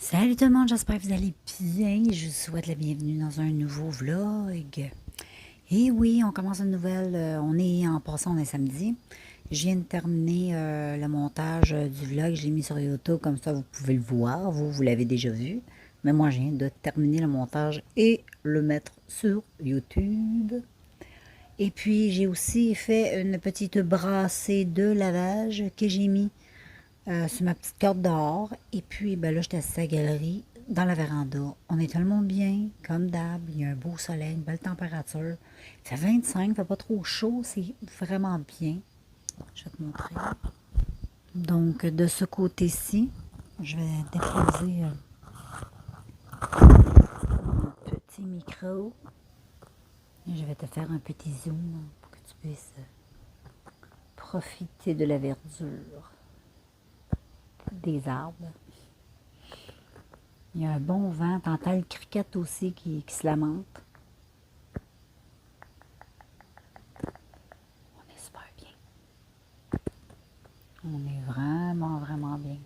Salut tout le monde, j'espère que vous allez bien. Je vous souhaite la bienvenue dans un nouveau vlog. Et oui, on commence une nouvelle. On est en passant, on est samedi. Je viens de terminer le montage du vlog. Je l'ai mis sur YouTube, comme ça vous pouvez le voir. Vous l'avez déjà vu. Mais moi, je viens de terminer le montage et le mettre sur YouTube. Et puis, j'ai aussi fait une petite brassée de lavage que j'ai mis sur ma petite corde dehors. Et puis, ben là, j'étais assise à la galerie, dans la véranda. On est tellement bien, comme d'hab. Il y a un beau soleil, une belle température. Il fait 25, il fait pas trop chaud, c'est vraiment bien. Je vais te montrer. Donc, de ce côté-ci, je vais déposer mon petit micro. Et je vais te faire un petit zoom pour que tu puisses profiter de la verdure des arbres. Il y a un bon vent. T'entends le cricket aussi qui se lamente. On est super bien. On est vraiment, vraiment bien.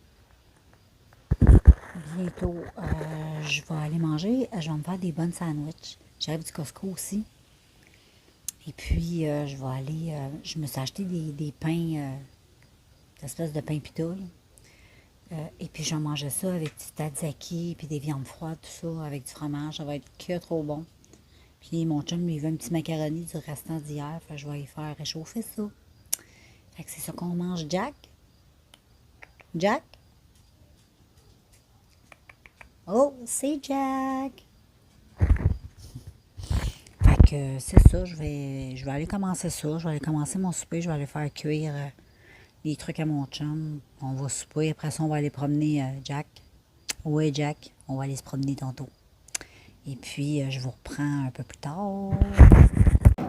Bientôt, je vais aller manger. Je vais me faire des bonnes sandwichs. J'arrive du Costco aussi. Et puis, je vais aller... je me suis acheté des pains, des espèces de pain pita. Et puis, je vais manger ça avec du tzatziki, puis des viandes froides, tout ça, avec du fromage. Ça va être que trop bon. Puis, mon chum, lui, veut un petit macaroni du restant d'hier. Fait que je vais y faire réchauffer ça. Fait que c'est ça qu'on mange, Jack. Jack? Oh, c'est Jack! Fait que c'est ça, je vais aller commencer ça. Je vais aller commencer mon souper. Je vais aller faire cuire les trucs à mon chum. On va souper. Après ça, on va aller promener Jack. Oui, Jack. On va aller se promener tantôt. Et puis, je vous reprends un peu plus tard.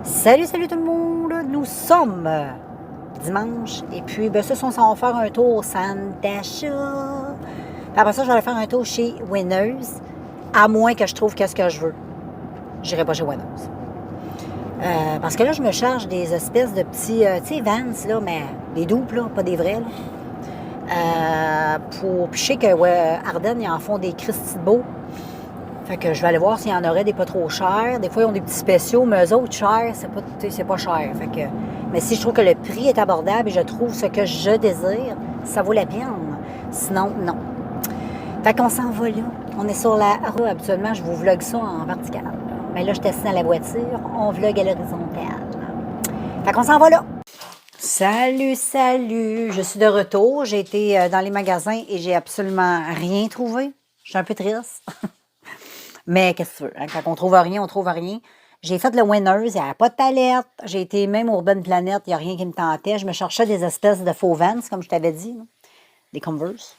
Salut, salut tout le monde! Nous sommes dimanche. Et puis, ben, ce soir, on va faire un tour au centre d'achat. Après ça, je vais aller faire un tour chez Winners. À moins que je trouve qu'est-ce que je veux. Je n'irai pas chez Winners. Parce que là, je me charge des espèces de petits, tu sais, Vans, là, mais des doubles, là, pas des vrais, là. Puis je sais que Ardennes, ils en font des Christy de beaux. Fait que je vais aller voir s'il y en aurait des pas trop chers. Des fois, ils ont des petits spéciaux, mais eux autres, chers, c'est pas cher. Fait que, mais si je trouve que le prix est abordable et je trouve ce que je désire, ça vaut la peine. Sinon, non. Fait qu'on s'en va là. On est sur la rue. Habituellement, je vous vlog ça en vertical. Mais là, je suis assise dans la voiture. On vlog à l'horizontale. Fait qu'on s'en va là. Salut, salut. Je suis de retour. J'ai été dans les magasins et j'ai absolument rien trouvé. Je suis un peu triste. Mais qu'est-ce que tu veux? Hein? Quand on trouve rien, on trouve rien. J'ai fait le Winners, il n'y avait pas de palette. J'ai été même au Urban Planet, il n'y a rien qui me tentait. Je me cherchais des espèces de faux Vans, comme je t'avais dit. Là. Des Converse.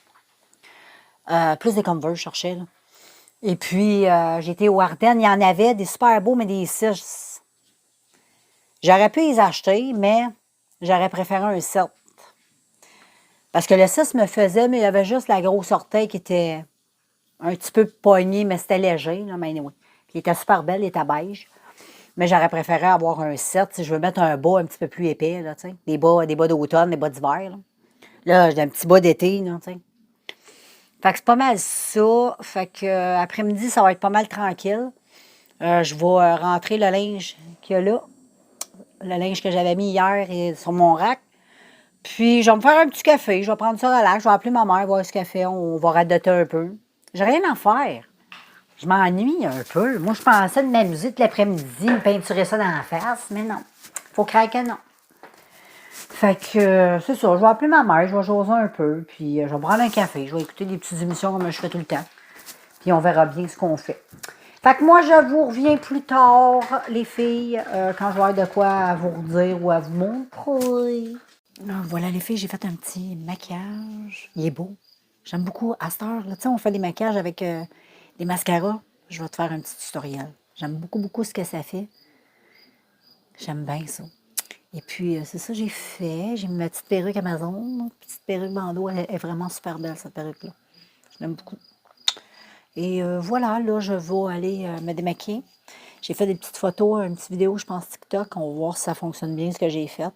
Plus des Converse, je cherchais. Là. Et puis, j'étais au Ardennes, il y en avait des super beaux, mais des 6. J'aurais pu les acheter, mais j'aurais préféré un 7. Parce que le 6 me faisait, mais il y avait juste la grosse orteil qui était un petit peu poignée, mais c'était léger. Là, mais anyway. Puis, il était super belle, il était beige. Mais j'aurais préféré avoir un 7 si je veux mettre un bas un petit peu plus épais, là, tu sais. Des bas d'automne, des bas d'hiver, là. Là, j'ai un petit bas d'été, là, tu sais. Fait que c'est pas mal ça. Fait que après-midi, ça va être pas mal tranquille. Je vais rentrer le linge qu'il y a là. Le linge que j'avais mis hier et sur mon rack. Puis, je vais me faire un petit café. Je vais prendre ça relax. Je vais appeler ma mère, voir ce qu'elle fait. On va radoter un peu. J'ai rien à faire. Je m'ennuie un peu. Moi, je pensais de m'amuser tout l'après-midi, me peinturer ça dans la face, mais non. Faut craquer, non. Fait que, c'est ça. Je vais appeler ma mère, je vais jaser un peu, puis je vais prendre un café. Je vais écouter des petites émissions comme je fais tout le temps. Puis on verra bien ce qu'on fait. Fait que moi, je vous reviens plus tard, les filles, quand je vais avoir de quoi à vous redire ou à vous montrer. Voilà, les filles, j'ai fait un petit maquillage. Il est beau. J'aime beaucoup. À cette heure, là, tu sais, on fait des maquillages avec des mascaras. Je vais te faire un petit tutoriel. J'aime beaucoup, beaucoup ce que ça fait. J'aime bien ça. Et puis, c'est ça que j'ai fait. J'ai mis ma petite perruque Amazon. Petite perruque bandeau. Elle est vraiment super belle, cette perruque-là. Je l'aime beaucoup. Et voilà, là, je vais aller me démaquiller. J'ai fait des petites photos, une petite vidéo, je pense, TikTok. On va voir si ça fonctionne bien, ce que j'ai fait.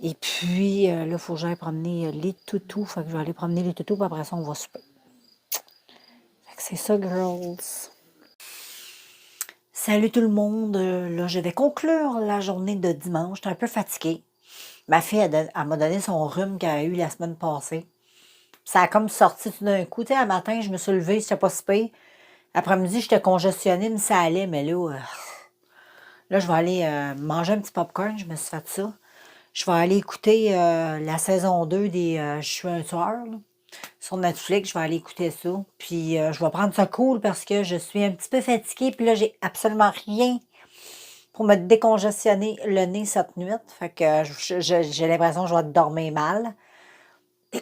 Et puis, là, il faut que j'aille promener les toutous. Fait que je vais aller promener les toutous, puis après ça, on va souper. c'est ça, girls. Salut tout le monde. Là, je vais conclure la journée de dimanche. J'étais un peu fatiguée. Ma fille, elle m'a donné son rhume qu'elle a eu la semaine passée. Ça a comme sorti tout d'un coup. Tu sais, un matin, je me suis levée, c'était pas si pire. Après-midi, j'étais congestionnée, mais ça allait. Mais là, je vais aller manger un petit popcorn. Je me suis fait ça. Je vais aller écouter la saison 2 des Je suis un tueur, là. Sur Netflix, je vais aller écouter ça. Puis je vais prendre ça cool parce que je suis un petit peu fatiguée. Puis là, j'ai absolument rien pour me décongestionner le nez cette nuit. Fait que j'ai l'impression que je vais dormir mal.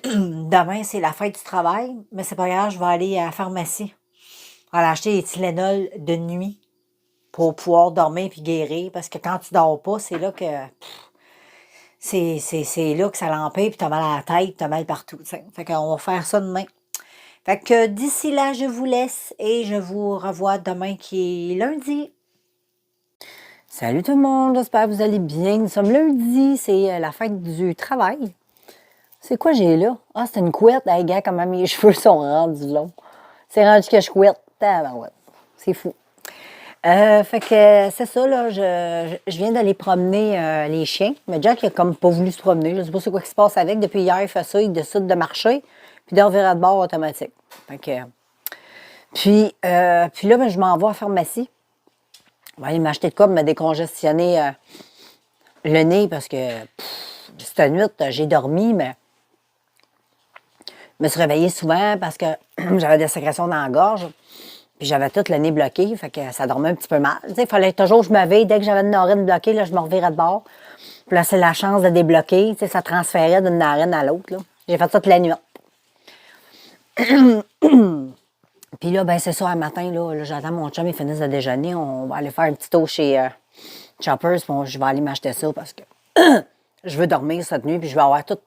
Demain, c'est la fête du travail, mais c'est pas grave, je vais aller à la pharmacie. Je vais aller acheter des Tylenol de nuit pour pouvoir dormir puis guérir. Parce que quand tu dors pas, c'est là que c'est là que ça l'empêche, puis t'as mal à la tête, t'as mal partout. T'sais. Fait qu'on va faire ça demain. Fait que d'ici là, je vous laisse et je vous revois demain qui est lundi. Salut tout le monde, j'espère que vous allez bien. Nous sommes lundi, c'est la fête du travail. C'est quoi j'ai là? Ah, c'est une couette. Hey, gars, comment mes cheveux sont rendus longs. C'est rendu que je couette. Ouais. C'est fou. Fait que c'est ça, là. Je viens d'aller promener les chiens. Mais Jack, il a comme pas voulu se promener. Je sais pas c'est quoi qui se passe avec. Depuis hier, il fait ça. Il décide de marcher. Puis de revirer de bord automatique. Fait que. Puis là, ben, je m'en vais à la pharmacie. Je vais aller m'acheter de quoi pour me décongestionner le nez parce que cette nuit, j'ai dormi, mais je me suis réveillée souvent parce que j'avais des sécrétions dans la gorge. Puis j'avais tout le nez bloqué, fait que ça dormait un petit peu mal. Tu sais, il fallait toujours que je me veille. Dès que j'avais une narine bloquée, là, je me revirais de bord. Puis là, c'est la chance de débloquer. Tu sais, ça transférait d'une narine à l'autre. J'ai fait ça toute la nuit. Puis là, ben c'est ça, un matin, là j'attends mon chum, il finisse de déjeuner. On va aller faire un petit tour chez Choppers. Bon, je vais aller m'acheter ça parce que je veux dormir cette nuit. Puis je vais avoir tout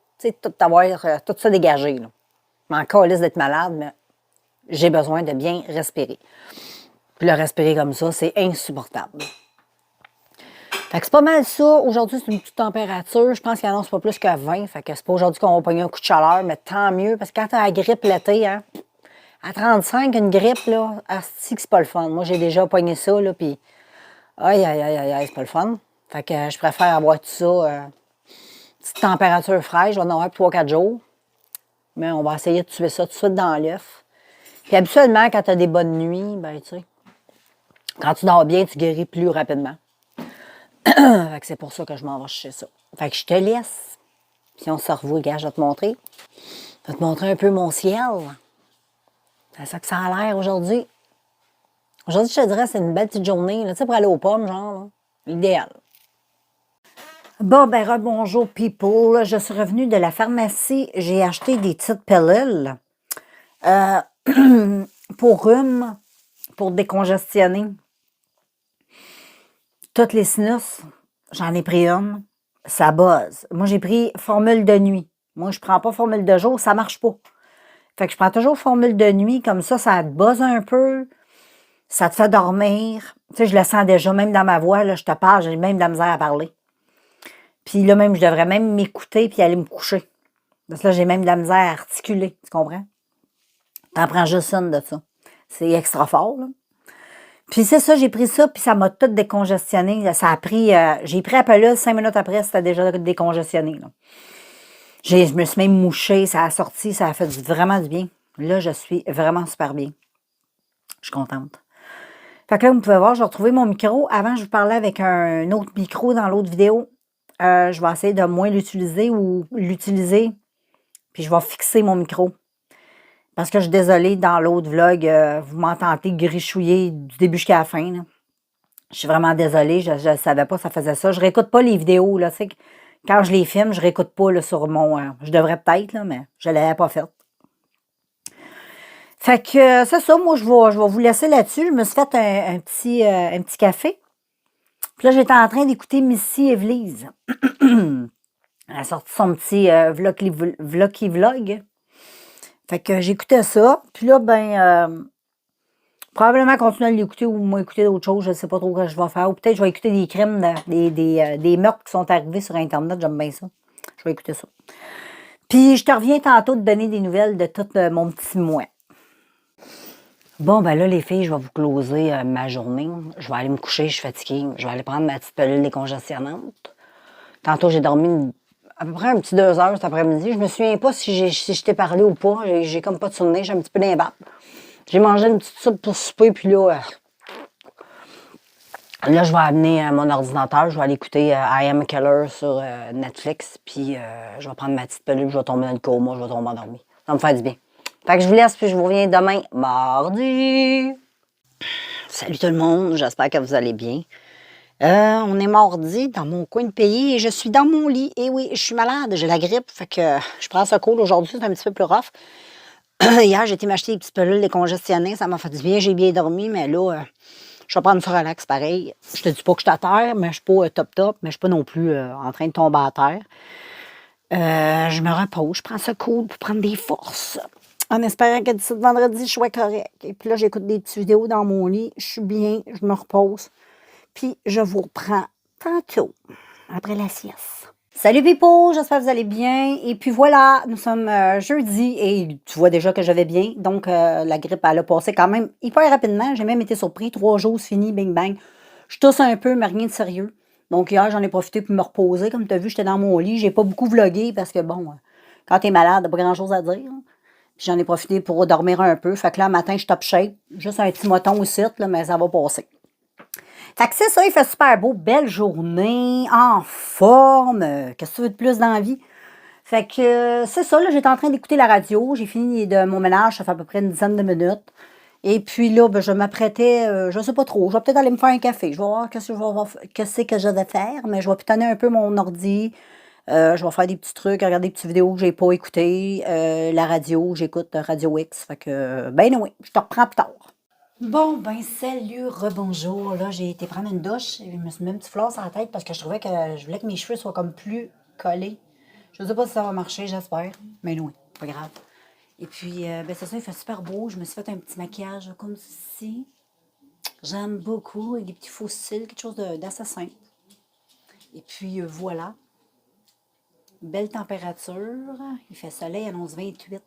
ça dégagé. Là. Je m'en calisse d'être malade, mais j'ai besoin de bien respirer. Puis le respirer comme ça, c'est insupportable. Fait que c'est pas mal ça. Aujourd'hui, c'est une petite température. Je pense qu'il annonce pas plus que 20. Fait que c'est pas aujourd'hui qu'on va pogner un coup de chaleur, mais tant mieux. Parce que quand t'as la grippe l'été, hein, à 35, une grippe, là, asti que c'est pas le fun. Moi, j'ai déjà pogné ça, là, puis aïe, c'est pas le fun. Fait que je préfère avoir tout ça, petite température fraîche. Je vais en avoir 3-4 jours. Mais on va essayer de tuer ça tout de suite dans l'œuf. Puis habituellement, quand tu as des bonnes nuits, ben tu sais, quand tu dors bien, tu guéris plus rapidement. Fait que c'est pour ça que je m'en vais chercher ça. Fait que je te laisse. Puis on se revoit, gars, je vais te montrer. Je vais te montrer un peu mon ciel. C'est ça que ça a l'air aujourd'hui. Aujourd'hui, je te dirais, c'est une belle petite journée, tu sais, pour aller aux pommes, genre, là. Idéal. Bon, ben, rebonjour, people. Je suis revenue de la pharmacie. J'ai acheté des petites pilules pour rhume, pour décongestionner. Toutes les sinus, j'en ai pris une. Ça buzz. Moi, j'ai pris formule de nuit. Moi, je prends pas formule de jour, ça marche pas. Fait que je prends toujours formule de nuit, comme ça te buzz un peu. Ça te fait dormir. Tu sais, je le sens déjà, même dans ma voix, là, je te parle, j'ai même de la misère à parler. Puis là, même, je devrais même m'écouter puis aller me coucher. Parce que là, j'ai même de la misère à articuler, tu comprends? T'en prends juste une de ça. C'est extra fort, là. Puis c'est ça, j'ai pris ça, puis ça m'a tout décongestionné. Ça a pris, j'ai pris la pilule, 5 minutes après, c'était déjà décongestionné, là. Je me suis même mouchée, ça a sorti, ça a fait vraiment du bien. Là, je suis vraiment super bien. Je suis contente. Fait que là, vous pouvez voir, j'ai retrouvé mon micro. Avant, je vous parlais avec un autre micro dans l'autre vidéo. Je vais essayer de moins l'utiliser ou l'utiliser. Puis je vais fixer mon micro. Parce que je suis désolée, dans l'autre vlog, vous m'entendez grichouiller du début jusqu'à la fin. Là. Je suis vraiment désolée, je ne savais pas que ça faisait ça. Je réécoute pas les vidéos. Là, quand je les filme, je réécoute pas là, sur mon... je devrais peut-être, là, mais je ne l'avais pas fait. Fait que c'est ça, moi je vais vous laisser là-dessus. Je me suis fait un petit café. Puis là, j'étais en train d'écouter Missy Evelyse. Elle a sorti son petit vlog. Fait que j'écoutais ça. Puis là, ben, probablement continuer à l'écouter ou m'écouter d'autres choses. Je ne sais pas trop ce que je vais faire. Ou peut-être je vais écouter des crimes, des meurtres qui sont arrivés sur Internet. J'aime bien ça. Je vais écouter ça. Puis je te reviens tantôt de donner des nouvelles de tout mon petit mois. Bon, ben là, les filles, je vais vous closer ma journée. Je vais aller me coucher, je suis fatiguée. Je vais aller prendre ma petite pilule décongestionnante. Tantôt, j'ai dormi à peu près un petit 2 heures cet après-midi. Je me souviens pas si je t'ai parlé ou pas. J'ai comme pas de souvenir, j'ai un petit peu d'imbap. J'ai mangé une petite soupe pour souper, puis là, je vais amener mon ordinateur, je vais aller écouter I Am a Killer sur Netflix, puis je vais prendre ma petite pilule, je vais tomber dans le coma, je vais tomber endormi. Ça va me faire du bien. Fait que je vous laisse, puis je vous reviens demain, mardi. Salut tout le monde, j'espère que vous allez bien. On est mardi dans mon coin de pays et je suis dans mon lit. Et oui, je suis malade, j'ai la grippe, fait que je prends ça cool aujourd'hui, c'est un petit peu plus rough. Hier, j'ai été m'acheter des petites pilules décongestionnées, ça m'a fait du bien, j'ai bien dormi, mais là, je vais prendre ça relax pareil. Je te dis pas que je suis à terre, mais je suis pas top, mais je suis pas non plus en train de tomber à terre. Je me repose, je prends ça cool pour prendre des forces. En espérant que d'ici vendredi, je sois correct. Et puis là, j'écoute des petites vidéos dans mon lit, je suis bien, je me repose. Puis je vous reprends tantôt, après la sieste. Salut Pipo, j'espère que vous allez bien. Et puis voilà, nous sommes jeudi et tu vois déjà que je vais bien. Donc la grippe, elle a passé quand même hyper rapidement. J'ai même été surpris. 3 jours, c'est fini, bing bang. Je tousse un peu, mais rien de sérieux. Donc hier, j'en ai profité pour me reposer. Comme tu as vu, j'étais dans mon lit. J'ai pas beaucoup vlogué parce que bon, quand t'es malade, t'as pas grand-chose à dire. Puis j'en ai profité pour dormir un peu. Fait que là, matin, je top shape. Juste un petit moton au site, là, mais ça va passer. Fait que c'est ça, il fait super beau, belle journée, en forme, qu'est-ce que tu veux de plus dans la vie? Fait que c'est ça, là, j'étais en train d'écouter la radio, j'ai fini de mon ménage, ça fait à peu près une dizaine de minutes. Et puis là, ben, je m'apprêtais, je sais pas trop, je vais peut-être aller me faire un café, je vais voir qu'est-ce que je vais faire, mais je vais pitonner un peu mon ordi, je vais faire des petits trucs, regarder des petites vidéos que j'ai pas écoutées, la radio, j'écoute Radio X, fait que, ben oui, je te reprends plus tard. Bon, ben salut, rebonjour. Là, j'ai été prendre une douche et je me suis mis un petit fleur sur la tête parce que je trouvais que je voulais que mes cheveux soient comme plus collés. Je sais pas si ça va marcher, j'espère. Mais non, pas grave. Et puis, ben c'est ça, il fait super beau. Je me suis fait un petit maquillage comme ceci. J'aime beaucoup, avec des petits faux cils, quelque chose d'assez simple. Et puis, voilà. Belle température. Il fait soleil, annonce 28.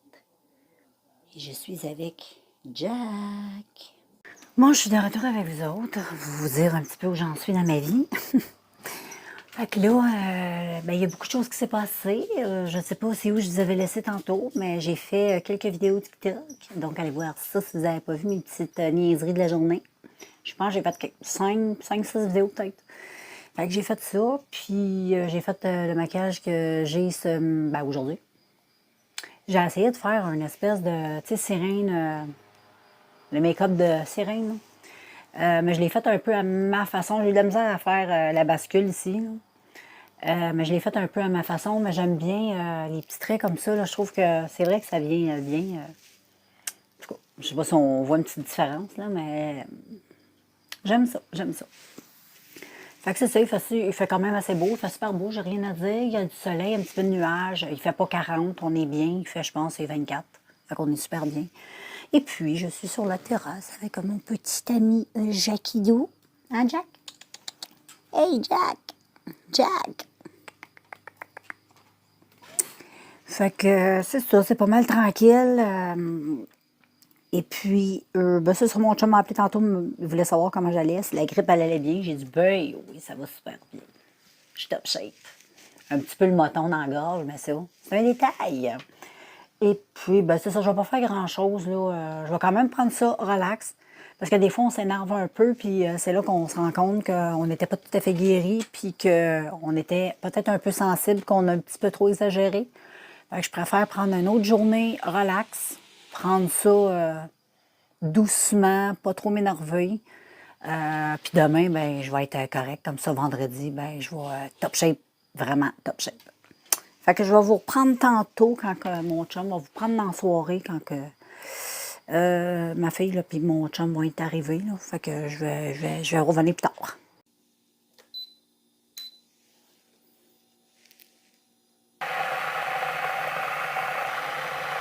Et je suis avec Jack. Moi, je suis de retour avec vous autres, vous dire un petit peu où j'en suis dans ma vie. Fait que là, ben, il y a beaucoup de choses qui s'est passées. Je ne sais pas c'est où je vous avais laissé tantôt, mais j'ai fait quelques vidéos TikTok. Donc, allez voir ça si vous n'avez pas vu mes petites niaiseries de la journée. Je pense que j'ai fait 5-6 vidéos peut-être. Fait que j'ai fait ça, puis j'ai fait le maquillage que j'ai aujourd'hui. J'ai essayé de faire une espèce de, tu sais, sirène, le make-up de sirène, mais je l'ai fait un peu à ma façon. J'ai eu de la misère à faire la bascule ici. Mais je l'ai fait un peu à ma façon. Mais j'aime bien les petits traits comme ça. Là, je trouve que c'est vrai que ça vient bien. En tout cas, je sais pas si on voit une petite différence, là, mais j'aime ça. J'aime ça. Fait que c'est ça, il fait quand même assez beau. Il fait super beau, j'ai rien à dire. Il y a du soleil, un petit peu de nuages. Il fait pas 40, on est bien. Il fait, je pense, c'est 24. Fait qu'on est super bien. Et puis, je suis sur la terrasse avec mon petit ami Jackie Dou. Hein, Jack? Hey, Jack! Jack! Fait que c'est ça, c'est pas mal tranquille. Et puis, ben ça, mon chum m'a appelé tantôt, il voulait savoir comment j'allais, si la grippe elle allait bien. J'ai dit, ben oui, ça va super bien. Je suis top shape. Un petit peu le moton dans la gorge, mais c'est un détail. Et puis, ben c'est ça, je vais pas faire grand-chose, là. Je vais quand même prendre ça relax. Parce que des fois, on s'énerve un peu, puis c'est là qu'on se rend compte qu'on n'était pas tout à fait guéri, puis qu'on était peut-être un peu sensible, qu'on a un petit peu trop exagéré. Fait que je préfère prendre une autre journée relax, prendre ça doucement, pas trop m'énerver. Puis demain, ben, je vais être correct. Comme ça, vendredi, ben, je vais top shape, vraiment top shape. Fait que je vais vous reprendre tantôt quand mon chum va vous prendre dans la soirée quand ma fille et mon chum vont être arrivés. Là. Fait que je vais revenir plus tard.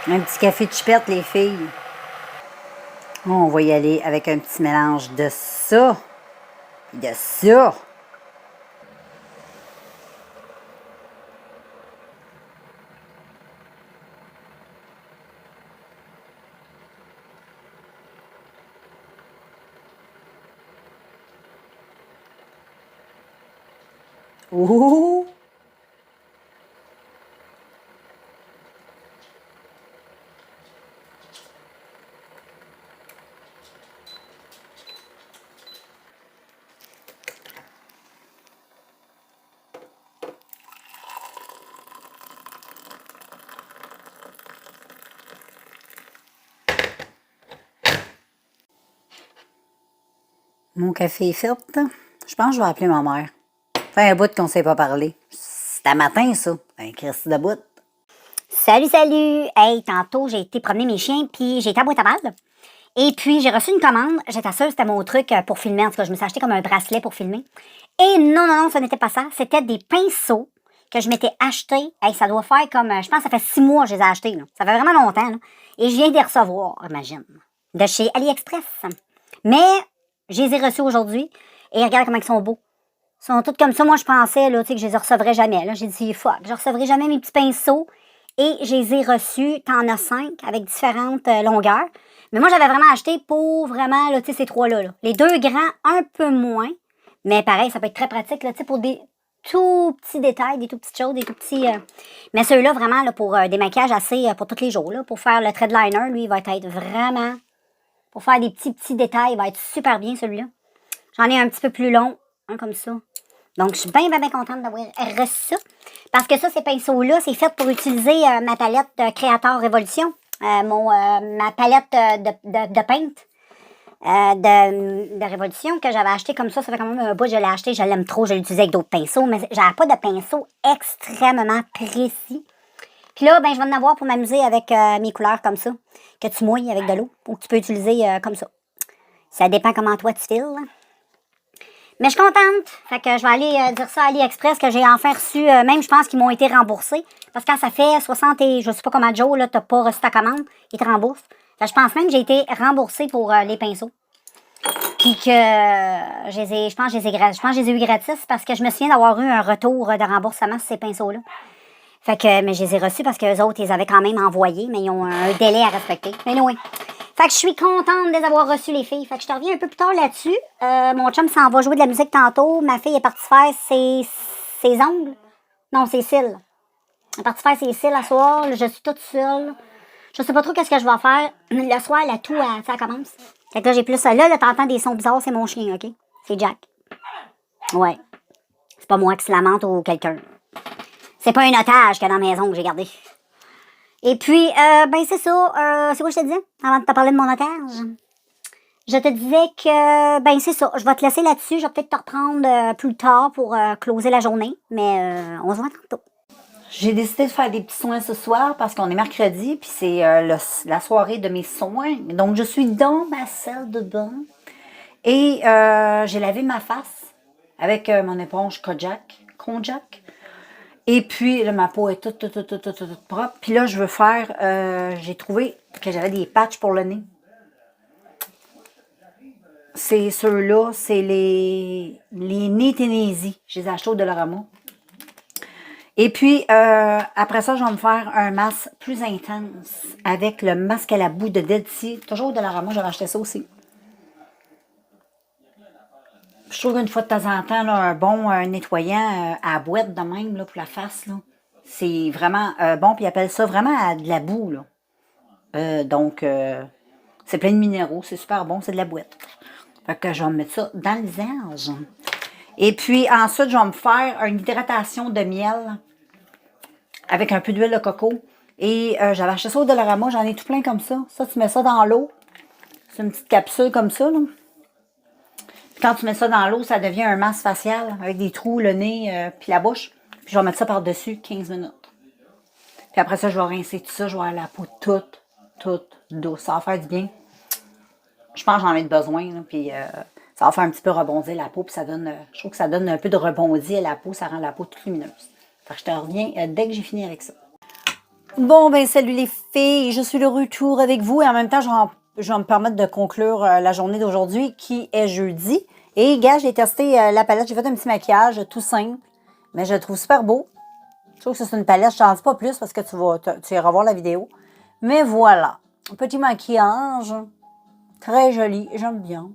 Un petit café de chipette, les filles. On va y aller avec un petit mélange de ça et de ça. Ouh! Mon café est fait. Je pense que je vais appeler ma mère. Fait un bout qu'on ne s'est pas parlé. C'est à matin, ça. Un Christy de bout. Salut, salut! Hey, tantôt, j'ai été promener mes chiens, puis j'ai été à Boîte-à-Mal. Et puis, j'ai reçu une commande. J'étais sûre que c'était mon truc pour filmer. En tout cas, je me suis acheté comme un bracelet pour filmer. Et non, non, non, ce n'était pas ça. C'était des pinceaux que je m'étais achetés. Hey, ça doit faire comme, je pense que ça fait 6 mois que je les ai achetés. Là. Ça fait vraiment longtemps. Là. Et je viens de les recevoir, imagine. De chez AliExpress. Mais, je les ai reçus aujourd'hui. Et regarde comment ils sont beaux. Ils sont tous comme ça. Moi, je pensais là, que je les recevrais jamais. J'ai dit, fuck, je recevrai jamais mes petits pinceaux. Et je les ai reçus, t'en as 5 avec différentes longueurs. Mais moi, j'avais vraiment acheté pour vraiment là, ces 3-là. Là. Les 2 grands, un peu moins. Mais pareil, ça peut être très pratique là, pour des tout petits détails, des tout petites choses, des tout petits... Mais ceux-là, vraiment, là, pour des maquillages assez pour tous les jours. Là, pour faire le thread liner, lui, il va être vraiment... Pour faire des petits détails, il va être super bien, celui-là. J'en ai un petit peu plus long, un comme ça. Donc, je suis bien, bien, bien contente d'avoir reçu ça. Parce que ça, ces pinceaux-là, c'est fait pour utiliser ma palette Creator Révolution. Ma palette de paint de Révolution que j'avais acheté comme ça. Ça fait quand même un bout, je l'ai acheté. Je l'aime trop. Je l'utilisais avec d'autres pinceaux. Mais j'avais pas de pinceau extrêmement précis. Puis là, ben, je vais en avoir pour m'amuser avec mes couleurs comme ça. Que tu mouilles avec de l'eau. Ou que tu peux utiliser comme ça. Ça dépend comment toi tu files. Mais je suis contente. Fait que je vais aller dire ça à AliExpress que j'ai enfin reçu. Même, je pense qu'ils m'ont été remboursés. Parce que quand ça fait 60 et je sais pas comment Joe, là, t'as pas reçu ta commande, ils te remboursent. Fait que je pense même que j'ai été remboursée pour les pinceaux. Puis que je pense que je les ai eu gratis parce que je me souviens d'avoir eu un retour de remboursement sur ces pinceaux-là. Fait que, mais je les ai reçus parce que les autres, ils les avaient quand même envoyés, mais ils ont un délai à respecter. Mais oui. Fait que je suis contente de les avoir reçus, les filles. Fait que je te reviens un peu plus tard là-dessus. Mon chum s'en va jouer de la musique tantôt. Ma fille est partie faire ses ongles. Non, ses cils. Elle est partie faire ses cils à soir. Là, je suis toute seule. Je sais pas trop qu'est-ce que je vais faire. Le soir, la toux, ça commence. Fait que là, j'ai plus ça. Là, t'entends des sons bizarres, c'est mon chien, OK? C'est Jack. Ouais. C'est pas moi qui se lamente ou quelqu'un. C'est pas un otage qu'il y a dans la maison que j'ai gardé. Et puis, ben c'est ça. C'est quoi je te disais avant de te parler de mon otage? Je te disais que, ben c'est ça. Je vais te laisser là-dessus. Je vais peut-être te reprendre plus tard pour closer la journée. Mais on se voit tantôt. J'ai décidé de faire des petits soins ce soir parce qu'on est mercredi, puis c'est la soirée de mes soins. Donc, je suis dans ma salle de bain et j'ai lavé ma face avec mon éponge Konjac. Et puis, là, ma peau est toute propre. Puis là, je veux faire... j'ai trouvé que j'avais des patchs pour le nez. C'est ceux-là, c'est les nez Tennessee. Je les ai achetés au Dollarama. Et puis, après ça, je vais me faire un masque plus intense avec le masque à la boue de Dead Sea. Toujours au Dollarama, j'avais acheté ça aussi. Je trouve qu'une fois de temps en temps, là, un bon nettoyant à boîte de même là, pour la face, là, c'est vraiment bon. Puis ils appellent ça vraiment de la boue. Là. Donc, c'est plein de minéraux. C'est super bon. C'est de la boîte. Fait que je vais me mettre ça dans le visage. Et puis, ensuite, je vais me faire une hydratation de miel avec un peu d'huile de coco. Et j'avais acheté ça au Dollarama. J'en ai tout plein comme ça. Ça, tu mets ça dans l'eau. C'est une petite capsule comme ça, là. Quand tu mets ça dans l'eau, ça devient un masque facial avec des trous, le nez, puis la bouche. Puis je vais mettre ça par-dessus 15 minutes. Puis après ça, je vais rincer tout ça. Je vais avoir la peau toute douce. Ça va faire du bien. Je pense que j'en ai besoin. Là, puis ça va faire un petit peu rebondir la peau. Puis ça donne, je trouve que ça donne un peu de rebondi à la peau. Ça rend la peau toute lumineuse. Fait que je te reviens dès que j'ai fini avec ça. Bon, ben salut les filles. Je suis de retour avec vous. Et en même temps, je vais me permettre de conclure la journée d'aujourd'hui qui est jeudi. Et gars, j'ai testé la palette. J'ai fait un petit maquillage tout simple. Mais je le trouve super beau. Je trouve que c'est une palette. Je t'en dis pas plus parce que tu iras voir la vidéo. Mais voilà. Un petit maquillage. Très joli. J'aime bien.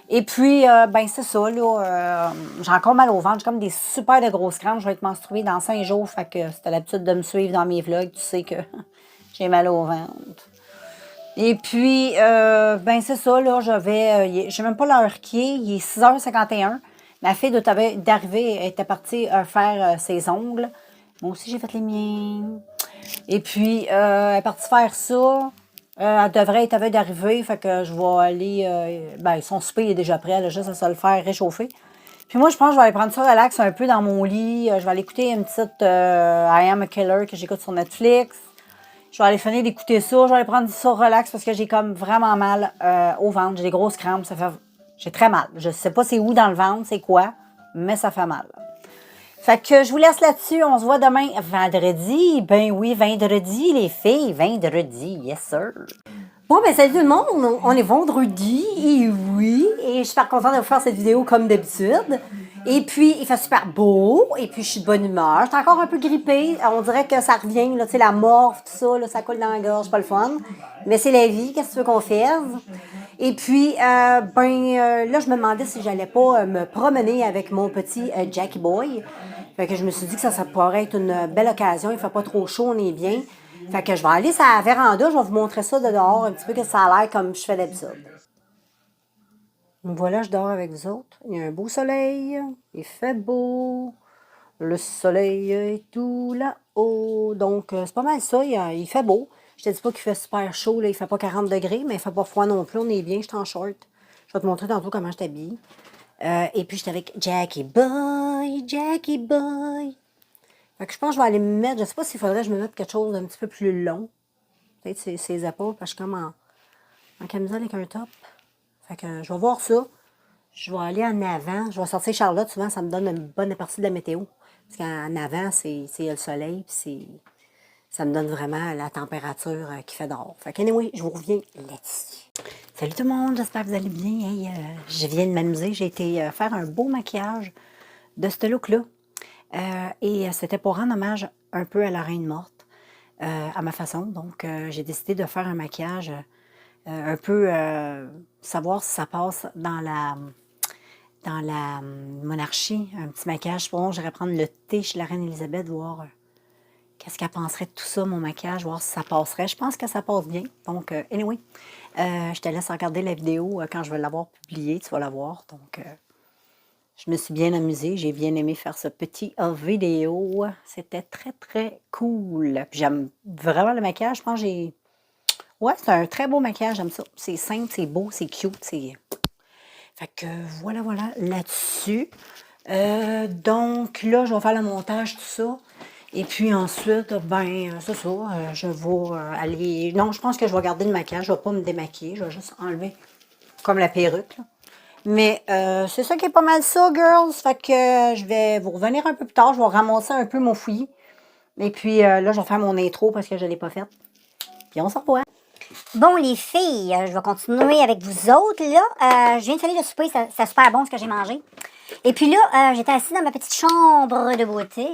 Et puis, ben c'est ça, là. J'ai encore mal au ventre. J'ai comme des super de grosses crampes. Je vais être menstruée dans 5 jours. Fait que si t'as l'habitude de me suivre dans mes vlogs, tu sais que j'ai mal au ventre. Et puis, ben c'est ça, là. J'ai même pas l'heure qui est. Il est 6h51. Ma fille d'arriver, elle était partie faire ses ongles. Moi aussi, j'ai fait les miens. Et puis, elle est partie faire ça. Elle devrait être à veille d'arriver, fait que je vais aller... ben, son souper est déjà prêt, elle a juste à se le faire réchauffer. Puis moi, je pense que je vais aller prendre ça relax un peu dans mon lit. Je vais aller écouter une petite I Am a Killer que j'écoute sur Netflix. Je vais aller finir d'écouter ça. Je vais aller prendre ça relax parce que j'ai comme vraiment mal au ventre. J'ai des grosses crampes. J'ai très mal. Je sais pas c'est où dans le ventre, c'est quoi, mais ça fait mal. Fait que je vous laisse là-dessus. On se voit demain, vendredi. Ben oui, vendredi, les filles. Vendredi, yes sir. Bon, ben salut tout le monde. On est vendredi, et oui. Et je suis super contente de vous faire cette vidéo comme d'habitude. Et puis, il fait super beau. Et puis, je suis de bonne humeur. Je suis encore un peu grippée. On dirait que ça revient, là, tu sais, la morve, tout ça, là, ça coule dans la gorge, pas le fun. Mais c'est la vie, qu'est-ce que tu veux qu'on fasse? Et puis, là, je me demandais si j'allais pas me promener avec mon petit Jackie Boy. Fait que je me suis dit que ça pourrait être une belle occasion. Il fait pas trop chaud, on est bien. Fait que je vais aller sur la véranda. Je vais vous montrer ça de dehors, un petit peu que ça a l'air comme je fais d'habitude. Voilà, je dors avec vous autres. Il y a un beau soleil. Il fait beau. Le soleil est tout là-haut. Donc, c'est pas mal ça. Il fait beau. Je te dis pas qu'il fait super chaud. Là. Il fait pas 40 degrés, mais il fait pas froid non plus. On est bien. Je suis en short. Je vais te montrer tantôt comment je t'habille. Et puis, j'étais avec Jackie Boy. Jackie Boy. Fait que je pense que je vais aller me mettre. Je sais pas s'il faudrait que je me mette quelque chose d'un petit peu plus long. Peut-être ses épaules, parce que je suis comme en camisole avec un top. Fait que je vais voir ça. Je vais aller en avant. Je vais sortir Charlotte. Souvent, ça me donne une bonne partie de la météo. Parce qu'en avant, c'est le soleil. Puis ça me donne vraiment la température qui fait dehors. Fait que, anyway, je vous reviens là-dessus. Salut tout le monde. J'espère que vous allez bien. Hey, je viens de m'amuser. J'ai été faire un beau maquillage de ce look-là. Et c'était pour rendre hommage un peu à la Reine morte. À ma façon. Donc, j'ai décidé de faire un maquillage un peu savoir si ça passe dans la monarchie. Un petit maquillage. Bon, j'irais prendre le thé chez la Reine Élisabeth, voir qu'est-ce qu'elle penserait de tout ça, mon maquillage, voir si ça passerait. Je pense que ça passe bien. Donc, anyway, je te laisse regarder la vidéo quand je vais l'avoir publiée. Tu vas la voir. Donc, je me suis bien amusée. J'ai bien aimé faire ce petit vidéo. C'était très, très cool. J'aime vraiment le maquillage. Je pense que j'ai... Ouais, c'est un très beau maquillage. J'aime ça. C'est simple, c'est beau, c'est cute. Fait que voilà, là-dessus. Donc, là, je vais faire le montage, tout ça. Et puis ensuite, ben, c'est ça. Je vais aller... Non, je pense que je vais garder le maquillage. Je ne vais pas me démaquiller. Je vais juste enlever comme la perruque, là. Mais c'est ça qui est pas mal ça, girls. Fait que je vais vous revenir un peu plus tard. Je vais ramasser un peu mon fouillis. Et puis là, je vais faire mon intro parce que je ne l'ai pas faite. Puis on se revoit. Bon, les filles, je vais continuer avec vous autres, là. Je viens de finir le souper, c'est super bon ce que j'ai mangé. Et puis là, j'étais assise dans ma petite chambre de beauté.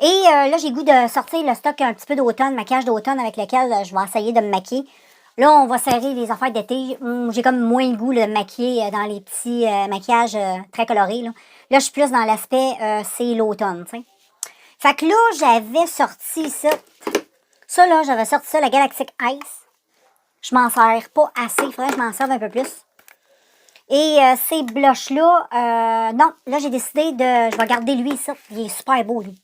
Et là, j'ai goût de sortir le stock un petit peu d'automne, maquillage d'automne avec lequel je vais essayer de me maquiller. Là, on va serrer les affaires d'été. J'ai comme moins le goût de me maquiller dans les petits maquillages très colorés. Là, je suis plus dans l'aspect, c'est l'automne, tu sais. Fait que là, j'avais sorti ça. Ça, là, j'avais sorti ça, la Galactic Ice. Je m'en sers pas assez. Il faudrait que je m'en serve un peu plus. Et ces blushs-là, non, là, j'ai décidé de... Je vais garder lui, ça. Il est super beau, lui.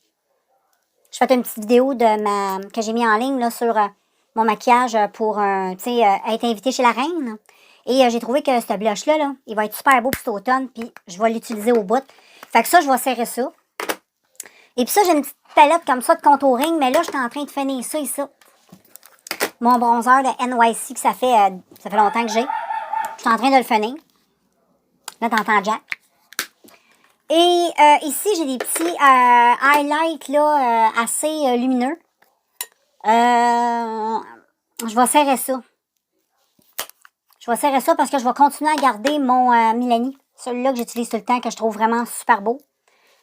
Je fais une petite vidéo que j'ai mis en ligne là, sur mon maquillage pour tu sais, être invitée chez la reine. Et j'ai trouvé que ce blush-là, là, il va être super beau pour cet automne. Puis je vais l'utiliser au bout. Fait que ça, je vais serrer ça. Et puis ça, j'ai une petite palette comme ça de contouring. Mais là, je suis en train de finir ça ici. Mon bronzer de NYC que ça fait longtemps que j'ai. Je suis en train de le finir. Là, t'entends Jack. Et ici, j'ai des petits highlights là, assez lumineux. Je vais serrer ça. Je vais serrer ça parce que je vais continuer à garder mon Milani. Celui-là que j'utilise tout le temps, que je trouve vraiment super beau.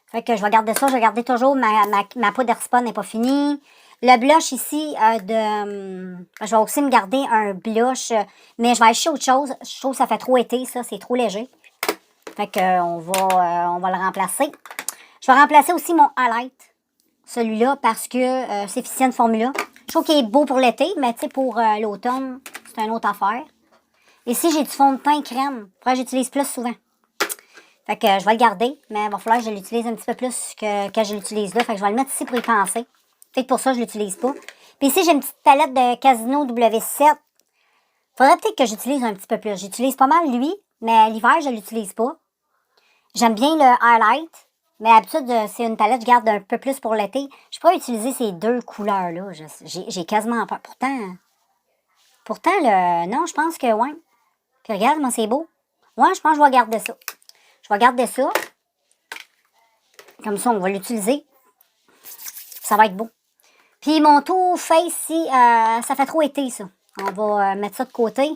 Fait que je vais garder ça. Je vais garder toujours ma poudre Airspun n'est pas finie. Le blush ici, je vais aussi me garder un blush, mais je vais acheter autre chose. Je trouve que ça fait trop été, ça, c'est trop léger. Fait que on va le remplacer. Je vais remplacer aussi mon highlight, celui-là, parce que c'est Ficient Formula. Je trouve qu'il est beau pour l'été, mais tu sais, pour l'automne, c'est une autre affaire. Ici, j'ai du fond de teint crème. Après, j'utilise plus souvent. Fait que je vais le garder, mais il va falloir que je l'utilise un petit peu plus que je l'utilise là. Fait que je vais le mettre ici pour y penser. Peut-être pour ça, je l'utilise pas. Puis ici, j'ai une petite palette de Casino W7. Faudrait peut-être que j'utilise un petit peu plus. J'utilise pas mal lui, mais l'hiver, je l'utilise pas. J'aime bien le highlight, mais d'habitude, c'est une palette que je garde un peu plus pour l'été. Je pourrais utiliser ces deux couleurs-là. J'ai quasiment peur. Pourtant, non, je pense que, ouais. Puis regarde, moi, c'est beau. Ouais, je pense que je vais garder ça. Je vais garder ça. Comme ça, on va l'utiliser. Ça va être beau. Puis mon Too Faced ici, ça fait trop été, ça. On va mettre ça de côté.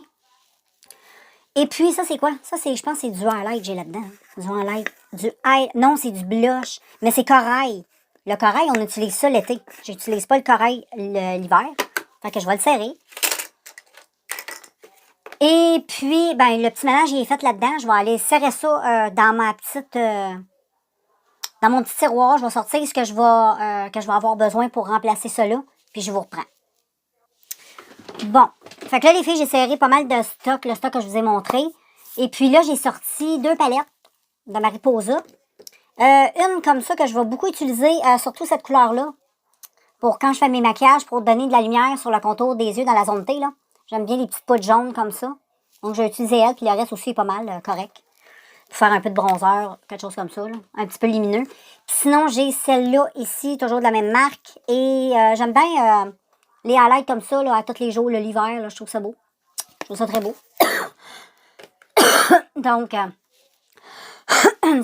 Et puis, ça, c'est quoi? Ça, je pense que c'est du highlight que j'ai là-dedans. Du highlight. Non, c'est du blush. Mais c'est corail. Le corail, on utilise ça l'été. J'utilise pas le corail l'hiver. Fait que je vais le serrer. Et puis, ben, le petit ménage, il est fait là-dedans. Je vais aller serrer ça dans ma petite... dans mon petit tiroir. Je vais sortir ce que je vais avoir besoin pour remplacer cela. Puis, je vous reprends. Bon. Fait que là, les filles, j'ai serré pas mal de stock. Le stock que je vous ai montré. Et puis là, j'ai sorti 2 palettes de Mariposa. Une comme ça que je vais beaucoup utiliser, surtout cette couleur-là. Pour quand je fais mes maquillages, pour donner de la lumière sur le contour des yeux dans la zone T, là. J'aime bien les petites poudres jaunes comme ça. Donc, je vais utiliser elle, puis le reste aussi est pas mal correct. Pour faire un peu de bronzer, quelque chose comme ça, là. Un petit peu lumineux. Puis sinon, j'ai celle-là ici, toujours de la même marque. Et j'aime bien les highlights comme ça, là, à tous les jours, l'hiver, là. Je trouve ça beau. Je trouve ça très beau. Donc,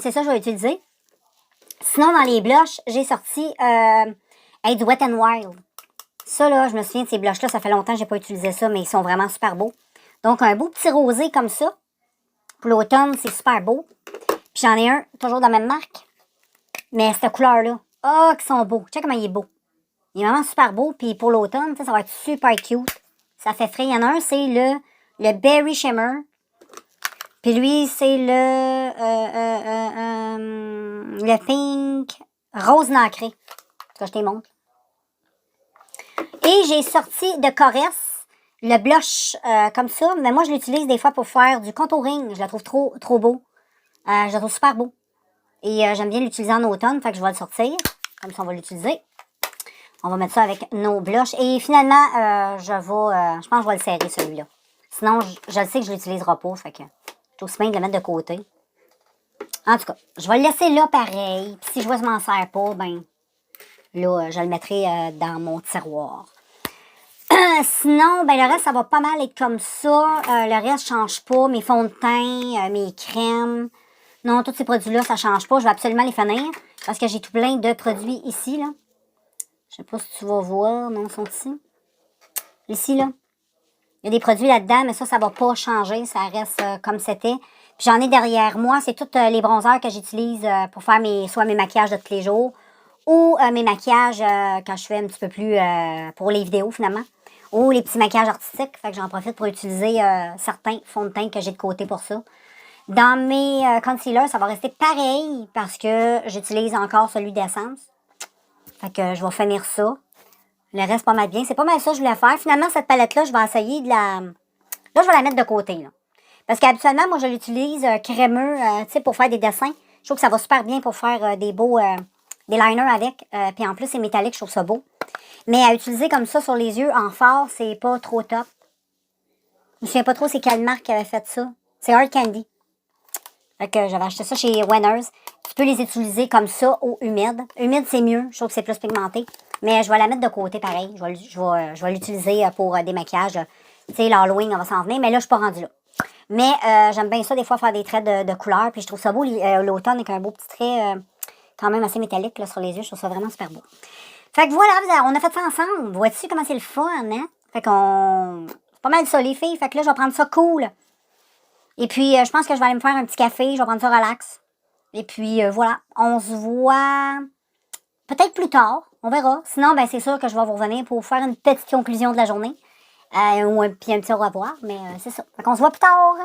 c'est ça que je vais utiliser. Sinon, dans les blushs, j'ai sorti du Wet n Wild. Ça, là, je me souviens de ces blushs-là, ça fait longtemps que j'ai pas utilisé ça, mais ils sont vraiment super beaux. Donc, un beau petit rosé comme ça. Pour l'automne, c'est super beau. Puis j'en ai un, toujours de la même marque. Mais cette couleur-là, oh, qu'ils sont beaux. Check comment il est beau. Il est vraiment super beau. Puis pour l'automne, ça va être super cute. Ça fait frais. Il y en a un, c'est le Berry Shimmer. Puis lui, c'est le Pink Rose Nacré. En tout cas, je te montre. Et j'ai sorti de Coresse le blush comme ça. Mais moi, je l'utilise des fois pour faire du contouring. Je la trouve trop beau. Je la trouve super beau. Et j'aime bien l'utiliser en automne. Fait que je vais le sortir. Comme ça, on va l'utiliser. On va mettre ça avec nos blushs. Et finalement, je pense que je vais le serrer, celui-là. Sinon, je le sais que je l'utiliserai pas. Fait que je aussi bien de le mettre de côté. En tout cas, je vais le laisser là pareil. Puis si je vois que je m'en sers pas, ben là, je le mettrai dans mon tiroir. Sinon, ben le reste, ça va pas mal être comme ça. Le reste, change pas. Mes fonds de teint, mes crèmes. Non, tous ces produits-là, ça change pas. Je vais absolument les finir. Parce que j'ai tout plein de produits ici, là. Je sais pas si tu vas voir. Non, ils sont ici. Ici, là. Il y a des produits là-dedans, mais ça va pas changer. Ça reste comme c'était. Puis j'en ai derrière moi. C'est tous les bronzers que j'utilise pour faire soit mes maquillages de tous les jours ou mes maquillages quand je fais un petit peu plus pour les vidéos, finalement. Ou les petits maquillages artistiques. Fait que j'en profite pour utiliser certains fonds de teint que j'ai de côté pour ça. Dans mes concealers, ça va rester pareil parce que j'utilise encore celui d'essence. Fait que je vais finir ça. Le reste, pas mal bien. C'est pas mal ça que je voulais faire. Finalement, cette palette-là, je vais essayer de la... Là, je vais la mettre de côté, là. Parce qu'habituellement, moi, je l'utilise crémeux, tu sais, pour faire des dessins. Je trouve que ça va super bien pour faire des beaux... des liners avec. Puis en plus, c'est métallique, je trouve ça beau. Mais à utiliser comme ça sur les yeux, en fard, c'est pas trop top. Je me souviens pas trop c'est quelle marque qui avait fait ça. C'est Hard Candy. Fait que j'avais acheté ça chez Winners. Tu peux les utiliser comme ça ou humide. Humide, c'est mieux. Je trouve que c'est plus pigmenté. Mais je vais la mettre de côté pareil. Je vais l'utiliser pour des maquillages. Tu sais, l'Halloween, on va s'en venir. Mais là, je suis pas rendue là. Mais j'aime bien ça, des fois, faire des traits de couleur. Puis je trouve ça beau, l'automne, avec un beau petit trait quand même assez métallique là, sur les yeux. Je trouve ça vraiment super beau. Fait que voilà, on a fait ça ensemble. Vois-tu comment c'est le fun, hein? Fait qu'on... C'est pas mal ça, les filles. Fait que là, je vais prendre ça cool. Et puis, je pense que je vais aller me faire un petit café. Je vais prendre ça relax. Et puis, voilà. On se voit peut-être plus tard, on verra. Sinon, ben c'est sûr que je vais vous revenir pour faire une petite conclusion de la journée. Puis un petit au revoir, mais c'est ça. Fait qu'on se voit plus tard.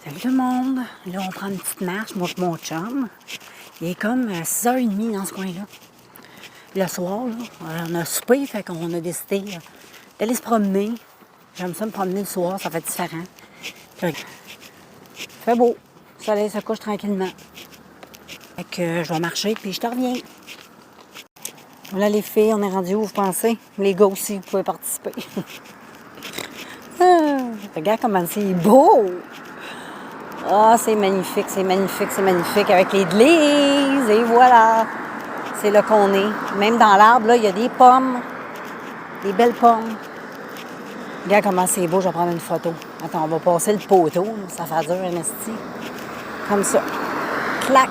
Salut tout le monde. Là, on prend une petite marche, moi et mon chum. Il est comme 6h30 dans ce coin-là. Le soir, là, on a soupé, fait qu'on a décidé d'aller se promener. J'aime ça me promener le soir, ça fait différent. Fait beau. Le soleil se couche tranquillement. Fait que je vais marcher, puis je te reviens. Voilà les filles, on est rendu où vous pensez? Les gars aussi, vous pouvez participer. Regarde comment c'est beau! Ah, c'est magnifique, c'est magnifique, c'est magnifique. Avec l'église, et voilà. C'est là qu'on est. Même dans l'arbre, là, il y a des pommes. Des belles pommes. Regarde comment c'est beau, je vais prendre une photo. Attends, on va passer le poteau. Ça fait dur, un esti. Comme ça. Clac!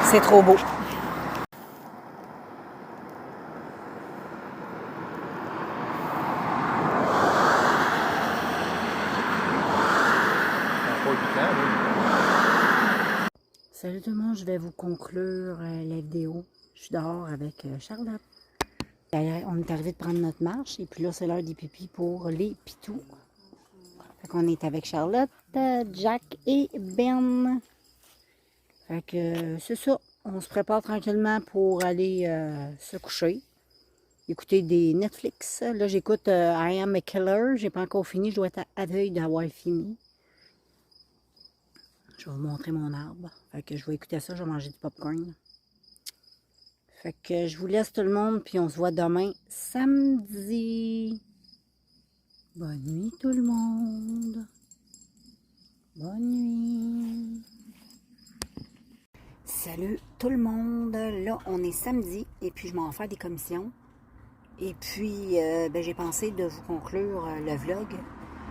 C'est trop beau. Salut tout le monde, je vais vous conclure la vidéo. Je suis dehors avec Charlotte. D'ailleurs, on est arrivé de prendre notre marche et puis là, c'est l'heure des pipis pour les pitous. Fait qu'on est avec Charlotte, Jack et Ben. Fait que c'est ça. On se prépare tranquillement pour aller se coucher. Écouter des Netflix. Là, j'écoute I Am a Killer. J'ai pas encore fini. Je dois être à veille d'avoir fini. Je vais vous montrer mon arbre. Fait que je vais écouter ça. Je vais manger du popcorn. Fait que je vous laisse tout le monde. Puis on se voit demain samedi. Bonne nuit tout le monde. Bonne nuit. Salut tout le monde. Là, on est samedi. Et puis je m'en vais faire des commissions. Et puis, j'ai pensé de vous conclure le vlog.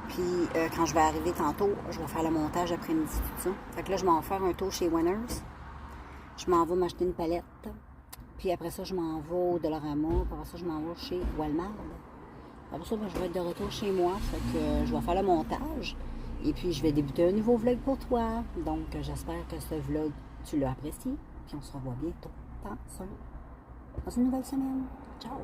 Puis, quand je vais arriver tantôt, je vais faire le montage après-midi, tout ça. Fait que là, je m'en vais faire un tour chez Winners. Je m'en vais m'acheter une palette. Puis après ça, je m'en vais au Dollarama. Puis après ça, je m'en vais chez Walmart. Après ça, je vais être de retour chez moi. Fait que je vais faire le montage. Et puis, je vais débuter un nouveau vlog pour toi. Donc, j'espère que ce vlog, tu l'as apprécié. Puis, on se revoit bientôt dans une nouvelle semaine. Ciao!